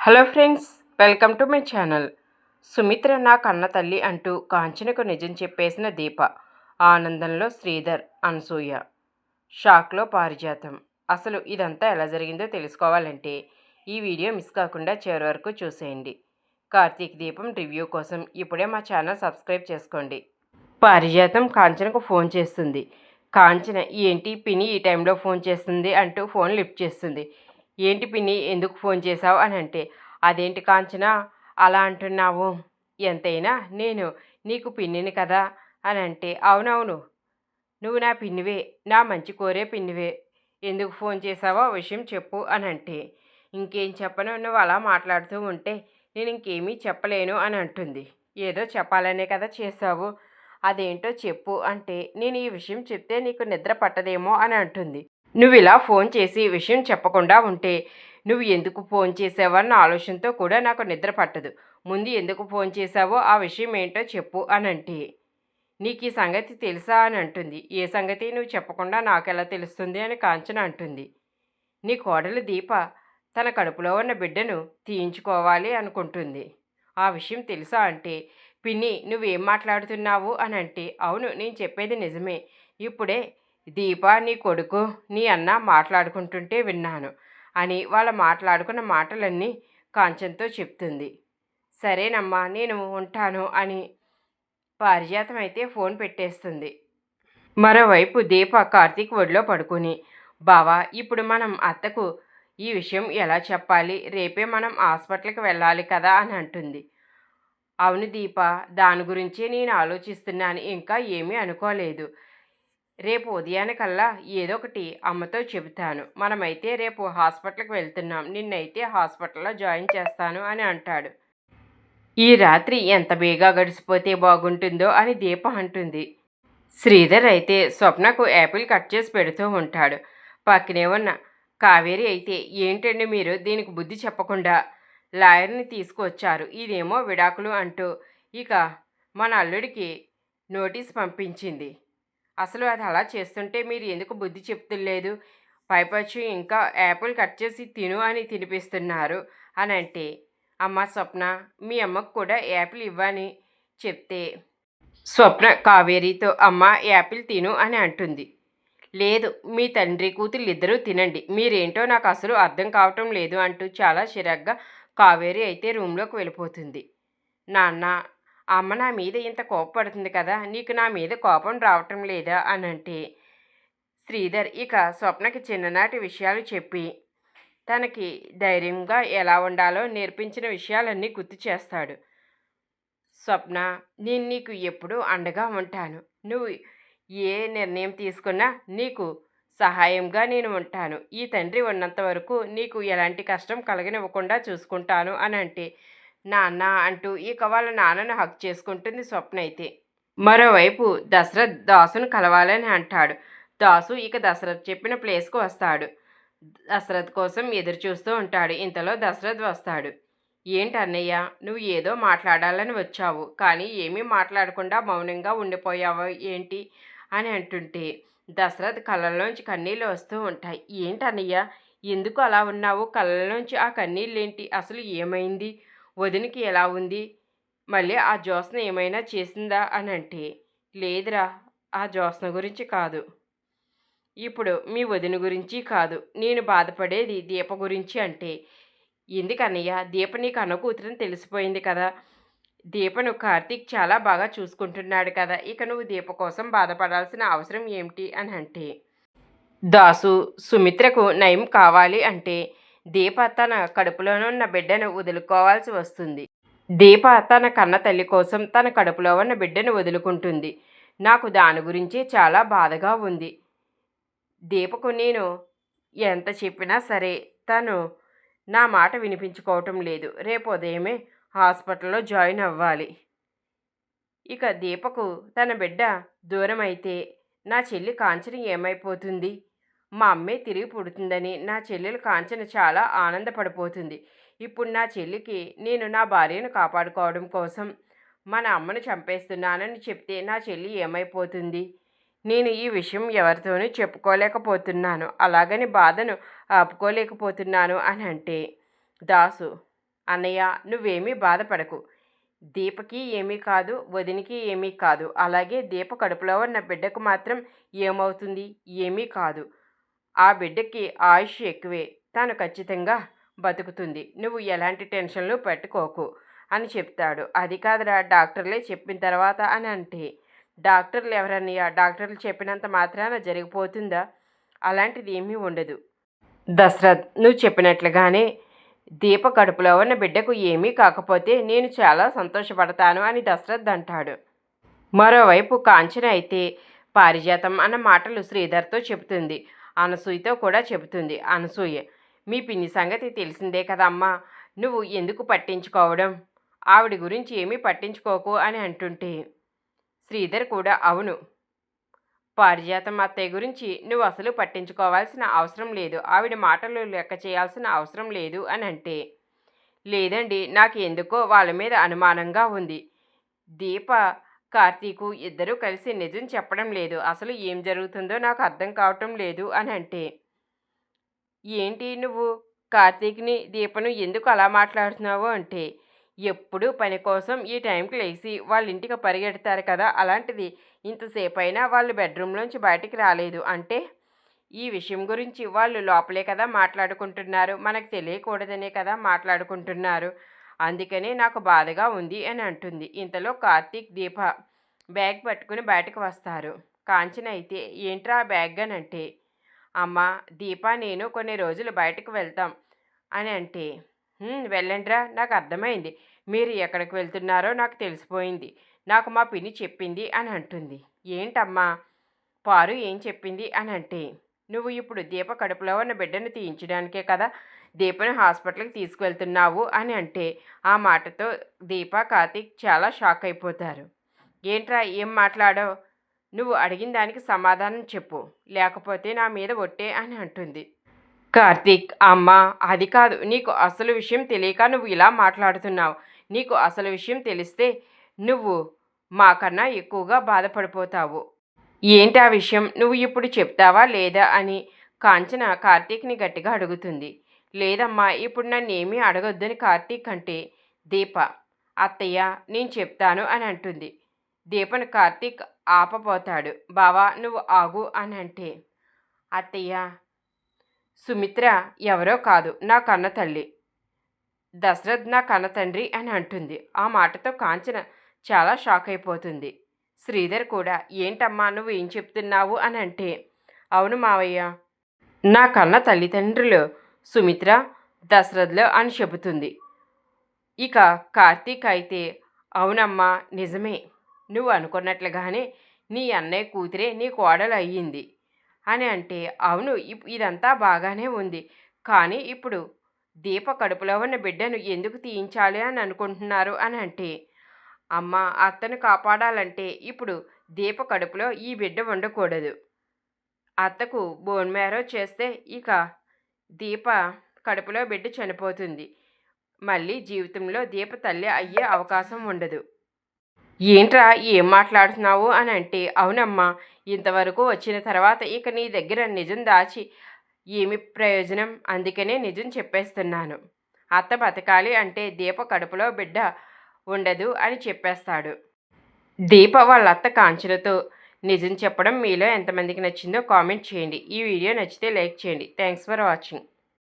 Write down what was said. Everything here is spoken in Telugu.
Hello friends, welcome to my channel. Sumitra నా కన్న తల్లి అంటూ కాంచనకు నిజం చెప్పేసిన దీప. ఆనందంలో శ్రీధర్, అనసూయ. షాక్లో పారిజాతం. అసలు ఇదంతా ఎలా జరిగిందో తెలుసుకోవాలంటే ఈ వీడియో మిస్ కాకుండా చివరి వరకు చూసేయండి. కార్తీక్ దీపం రివ్యూ కోసం ఇప్పుడే మా ఛానల్ సబ్స్క్రైబ్ చేసుకోండి. పారిజాతం కాంచనకు ఫోన్ చేస్తుంది. కాంచన ఏంటి పిన్ని ఈ టైంలో ఫోన్ చేస్తుంది అంటూ ఫోన్ లిఫ్ట్ చేస్తుంది. ఏంటి పిన్ని ఎందుకు ఫోన్ చేశావు అని అంటే, అదేంటి కాంచన అలా అంటున్నావు, ఎంతైనా నేను నీకు పిన్నిని కదా అని అంటే, అవునవును నువ్వు నా పిన్నివే, నా మంచి కోరే పిన్నివే, ఎందుకు ఫోన్ చేశావో విషయం చెప్పు అని అంటే, ఇంకేం చెప్పను, నువ్వు అలా మాట్లాడుతూ ఉంటే నేను ఇంకేమీ చెప్పలేను అని అంటుంది. ఏదో చెప్పాలనే కదా చేశావు, అదేంటో చెప్పు అంటే, నేను ఈ విషయం చెప్తే నీకు నిద్ర పట్టదేమో అని అంటుంది. నువ్వు ఇలా ఫోన్ చేసి విషయం చెప్పకుండా ఉంటే నువ్వు ఎందుకు ఫోన్ చేసావన్న ఆలోచనతో కూడా నాకు నిద్ర పట్టదు. ముందు ఎందుకు ఫోన్ చేశావో ఆ విషయం ఏంటో చెప్పు అని అంటే, నీకు ఈ సంగతి తెలుసా అని అంటుంది. ఏ సంగతి నువ్వు చెప్పకుండా నాకెలా తెలుస్తుంది అని కాంచన అంటుంది. నీ కోడలు దీప తన కడుపులో ఉన్న బిడ్డను తీయించుకోవాలి అనుకుంటుంది. ఆ విషయం తెలుసా అంటే, పిన్ని నువ్వేం మాట్లాడుతున్నావు అని అంటే, అవును నేను చెప్పేది నిజమే, ఇప్పుడే దీప నీ కొడుకు నీ అన్న మాట్లాడుకుంటుంటే విన్నాను అని వాళ్ళ మాట్లాడుకున్న మాటలన్నీ కాంచన్తో చెప్తుంది. సరేనమ్మా నేను ఉంటాను అని పారిజాతం అయితే ఫోన్ పెట్టేస్తుంది. మరోవైపు దీప కార్తీక్ ఒడిలో పడుకుని, బావా ఇప్పుడు మనం అత్తకు ఈ విషయం ఎలా చెప్పాలి, రేపే మనం హాస్పిటల్కి వెళ్ళాలి కదా అని అంటుంది. అవును దీప, దాని గురించే నేను ఆలోచిస్తున్నాను, ఇంకా ఏమీ అనుకోలేదు. రేపు ఉదయానికల్లా ఏదో ఒకటి అమ్మతో చెబుతాను. మనమైతే రేపు హాస్పిటల్కి వెళ్తున్నాం, నిన్నైతే హాస్పిటల్లో జాయిన్ చేస్తాను అని అంటాడు. ఈ రాత్రి ఎంత బేగా గడిచిపోతే బాగుంటుందో అని దీప అంటుంది. శ్రీధర్ అయితే స్వప్నకు యాపిల్ కట్ చేసి పెడుతూ ఉంటాడు. పక్కనే ఉన్న కావేరి అయితే, ఏంటండి మీరు దీనికి బుద్ధి చెప్పకుండా లాయర్ని తీసుకువచ్చారు, ఇదేమో విడాకులు అంటూ ఇక మన అల్లుడికి నోటీస్ పంపించింది. అసలు అది అలా చేస్తుంటే మీరు ఎందుకు బుద్ధి చెప్తులేదు, పైపచ్చు ఇంకా యాపిల్ కట్ చేసి తిను అని తినిపిస్తున్నారు అని అంటే, అమ్మ స్వప్న మీ అమ్మకు కూడా యాపిల్ ఇవ్వని చెప్తే స్వప్న కావేరీతో అమ్మ యాపిల్ తిను అని అంటుంది. లేదు మీ తండ్రి కూతురు ఇద్దరూ తినండి, మీరేంటో నాకు అసలు అర్థం కావటం లేదు అంటూ చాలా చిరాగ్గా కావేరి అయితే రూమ్లోకి వెళ్ళిపోతుంది. నాన్న అమ్మ నా మీద ఇంత కోపపడుతుంది కదా, నీకు నా మీద కోపం రావటం లేదా అని అంటే, శ్రీధర్ ఇక స్వప్నకి చిన్ననాటి విషయాలు చెప్పి తనకి ధైర్యంగా ఎలా ఉండాలో నేర్పించిన విషయాలన్నీ గుర్తు చేస్తాడు. స్వప్న నేను నీకు ఎప్పుడూ అండగా ఉంటాను, నువ్వు ఏ నిర్ణయం తీసుకున్నా నీకు సహాయంగా నేను ఉంటాను, ఈ తండ్రి ఉన్నంత వరకు నీకు ఎలాంటి కష్టం కలగనివ్వకుండా చూసుకుంటాను అని అంటే, నాన్న అంటూ ఇక వాళ్ళ నాన్నను హక్ చేసుకుంటుంది స్వప్న అయితే. మరోవైపు దశరథ్ దాసును కలవాలని అంటాడు. దాసు ఇక దశరథ్ చెప్పిన ప్లేస్కు వస్తాడు. దశరథ్ కోసం ఎదురు చూస్తూ ఉంటాడు. ఇంతలో దశరథ్ వస్తాడు. ఏంటి అన్నయ్య, నువ్వు ఏదో మాట్లాడాలని వచ్చావు కానీ ఏమీ మాట్లాడకుండా మౌనంగా ఉండిపోయావు ఏంటి అని అంటుంటే, దశరథ్ కళ్ళల్లోంచి కన్నీళ్ళు వస్తూ ఉంటాయి. ఏంటన్నయ్య ఎందుకు అలా ఉన్నావు, కళ్ళల్లోంచి ఆ కన్నీళ్ళేంటి, అసలు ఏమైంది, వదినికి ఎలా ఉంది, మళ్ళీ ఆ జ్యోత్స్న ఏమైనా చేసిందా అని అంటే, లేదురా ఆ జ్యోత్స్న గురించి కాదు, ఇప్పుడు మీ వదిన గురించి కాదు, నేను బాధపడేది దీప గురించి అంటే, ఎందుకన్నయ్య, దీప నీకు అన్న కూతురని తెలిసిపోయింది కదా, దీపను కార్తీక్ చాలా బాగా చూసుకుంటున్నాడు కదా, ఇక నువ్వు దీప కోసం బాధపడాల్సిన అవసరం ఏమిటి అని అంటే, దాసు సుమిత్రకు నయం కావాలి అంటే దీప తన కడుపులోనున్న బిడ్డను వదులుకోవాల్సి వస్తుంది. దీప తన కన్న తల్లి కోసం తన కడుపులో ఉన్న బిడ్డను వదులుకుంటుంది. నాకు దాని గురించి చాలా బాధగా ఉంది. దీపకు నేను ఎంత చెప్పినా సరే తను నా మాట వినిపించుకోవటం లేదు. రేపు ఉదయమే హాస్పిటల్లో జాయిన్ అవ్వాలి. ఇక దీపకు తన బిడ్డ దూరం అయితే నా చెల్లి కాంచన ఏమైపోతుంది, మా అమ్మే తిరిగి పుడుతుందని నా చెల్లెలు కాంచన చాలా ఆనందపడిపోతుంది. ఇప్పుడు నా చెల్లికి నేను నా భార్యను కాపాడుకోవడం కోసం మన అమ్మను చంపేస్తున్నానని చెప్తే నా చెల్లి ఏమైపోతుంది, నేను ఈ విషయం ఎవరితోనూ చెప్పుకోలేకపోతున్నాను, అలాగని బాధను ఆపుకోలేకపోతున్నాను అని అంటే, దాసు అన్నయ్య నువ్వేమీ బాధపడకు. దీపకి ఏమీ కాదు, వదినికి ఏమీ కాదు. అలాగే దీప కడుపులో ఉన్న బిడ్డకు మాత్రం ఏమవుతుంది? ఏమీ కాదు. ఆ బిడ్డకి ఆయుష్ ఎక్కువే. తను ఖచ్చితంగా బతుకుతుంది. నువ్వు ఎలాంటి టెన్షన్లు పెట్టుకోకు అని చెప్తాడు. అది కాదురా డాక్టర్లే చెప్పిన తర్వాత అని అంటే, డాక్టర్లు ఎవరన్నయ్య? డాక్టర్లు చెప్పినంత మాత్రాన జరిగిపోతుందా? అలాంటిది ఏమీ ఉండదు. దశరథ్ నువ్వు చెప్పినట్లుగానే దీప కడుపులో ఉన్న బిడ్డకు ఏమీ కాకపోతే నేను చాలా సంతోషపడతాను అని దశరథ్ అంటాడు. మరోవైపు కాంచన అయితే పారిజాతం అన్న మాటలు శ్రీధర్తో చెబుతుంది. అనసూయతో కూడా చెబుతుంది. అనసూయ మీ పిన్ని సంగతి తెలిసిందే కదమ్మా, నువ్వు ఎందుకు పట్టించుకోవడం? ఆవిడ గురించి ఏమీ పట్టించుకోకు అని అంటుంటే శ్రీధర్ కూడా అవును, పారిజాతం అత్తయ్య గురించి నువ్వు అసలు పట్టించుకోవాల్సిన అవసరం లేదు, ఆవిడ మాటలు లెక్క చేయాల్సిన అవసరం లేదు అని అంటే, లేదండి నాకు ఎందుకో వాళ్ళ మీద అనుమానంగా ఉంది. దీప కార్తీకు ఇద్దరూ కలిసి నిజం చెప్పడం లేదు, అసలు ఏం జరుగుతుందో నాకు అర్థం కావటం లేదు అని అంటే, ఏంటి నువ్వు కార్తీక్ని దీపను ఎందుకు అలా మాట్లాడుతున్నావు అంటే, ఎప్పుడు పని కోసం ఈ టైంకి లేచి వాళ్ళ ఇంటికి పరిగెడతారు కదా, అలాంటిది ఇంతసేపైనా వాళ్ళు బెడ్రూమ్లోంచి బయటికి రాలేదు అంటే ఈ విషయం గురించి వాళ్ళు లోపలే కదా మాట్లాడుకుంటున్నారు, మనకు తెలియకూడదనే కదా మాట్లాడుకుంటున్నారు, అందుకనే నాకు బాధగా ఉంది అని అంటుంది. ఇంతలో కార్తీక్ దీప బ్యాగ్ పట్టుకుని బయటకు వస్తారు. కాంచన అయితే ఏంట్రా బ్యాగ్ అని అంటే, అమ్మ దీప నేను కొన్ని రోజులు బయటకు వెళ్తాం అని అంటే, వెళ్ళండిరా నాకు అర్థమైంది, మీరు ఎక్కడికి వెళ్తున్నారో నాకు తెలిసిపోయింది, నాకు మా పిన్ని చెప్పింది అని అంటుంది. ఏంటమ్మా పారు ఏం చెప్పింది అని అంటే, నువ్వు ఇప్పుడు దీప కడుపులో ఉన్న బిడ్డను తీయించడానికే కదా దీపను హాస్పిటల్కి తీసుకువెళ్తున్నావు అని అంటే, ఆ మాటతో దీప కార్తీక్ చాలా షాక్ అయిపోతారు. ఏంట్రా ఏం మాట్లాడావు? నువ్వు అడిగిన దానికి సమాధానం చెప్పు, లేకపోతే నా మీద ఒట్టే అని అంటుంది. కార్తీక్ అమ్మ అది కాదు, నీకు అసలు విషయం తెలియక నువ్వు ఇలా మాట్లాడుతున్నావు, నీకు అసలు విషయం తెలిస్తే నువ్వు మాకన్నా ఎక్కువగా బాధపడిపోతావు. ఏంటి ఆ విషయం, నువ్వు ఇప్పుడు చెప్తావా లేదా అని కాంచన కార్తీక్ని గట్టిగా అడుగుతుంది. లేదమ్మా ఇప్పుడు నన్ను ఏమీ అడగొద్దని కార్తీక్ అంటే, దీప అత్తయ్య నేను చెప్తాను అని అంటుంది. దీపను కార్తీక్ ఆపపోతాడు. బావా నువ్వు ఆగు అని అంటే, అత్తయ్య సుమిత్ర ఎవరో కాదు నా కన్న తల్లి, దశరథ్ నా కన్న తండ్రి అని అంటుంది. ఆ మాటతో కాంచన చాలా షాక్ అయిపోతుంది. శ్రీధర్ కూడా ఏంటమ్మా నువ్వు ఏం చెప్తున్నావు అని అంటే, అవును మావయ్య, నా కన్న తల్లిదండ్రులు సుమిత్ర దశరథ్లో అని చెబుతుంది. ఇక కార్తీక్ అయితే అవునమ్మా నిజమే, నువ్వు అనుకున్నట్లుగానే నీ అన్నయ్య కూతురే నీ కోడలు అయ్యింది అని అంటే, అవును ఇదంతా బాగానే ఉంది, కానీ ఇప్పుడు దీప కడుపులో ఉన్న బిడ్డను ఎందుకు తీయించాలి అని అనుకుంటున్నారు అని అంటే, అమ్మ అత్తను కాపాడాలంటే ఇప్పుడు దీప కడుపులో ఈ బిడ్డ ఉండకూడదు, అత్తకు బోన్ మ్యారో చేస్తే ఇక దీప కడుపులో బిడ్డ చనిపోతుంది, మళ్ళీ జీవితంలో దీప తల్లి అయ్యే అవకాశం ఉండదు. ఏంట్రా ఏం మాట్లాడుతున్నావు అని అంటే, అవునమ్మా ఇంతవరకు వచ్చిన తర్వాత ఇక నీ దగ్గర నిజం దాచి ఏమి ప్రయోజనం, అందుకనే నిజం చెప్పేస్తున్నాను, అత్త బతకాలి అంటే దీప కడుపులో బిడ్డ ఉండదు అని చెప్పేస్తాడు. దీప వాళ్ళ అత్త కాంచనతో నిజం చెప్పడం మీలో ఎంతమందికి నచ్చిందో కామెంట్ చేయండి. ఈ వీడియో నచ్చితే లైక్ చేయండి. Thanks for watching.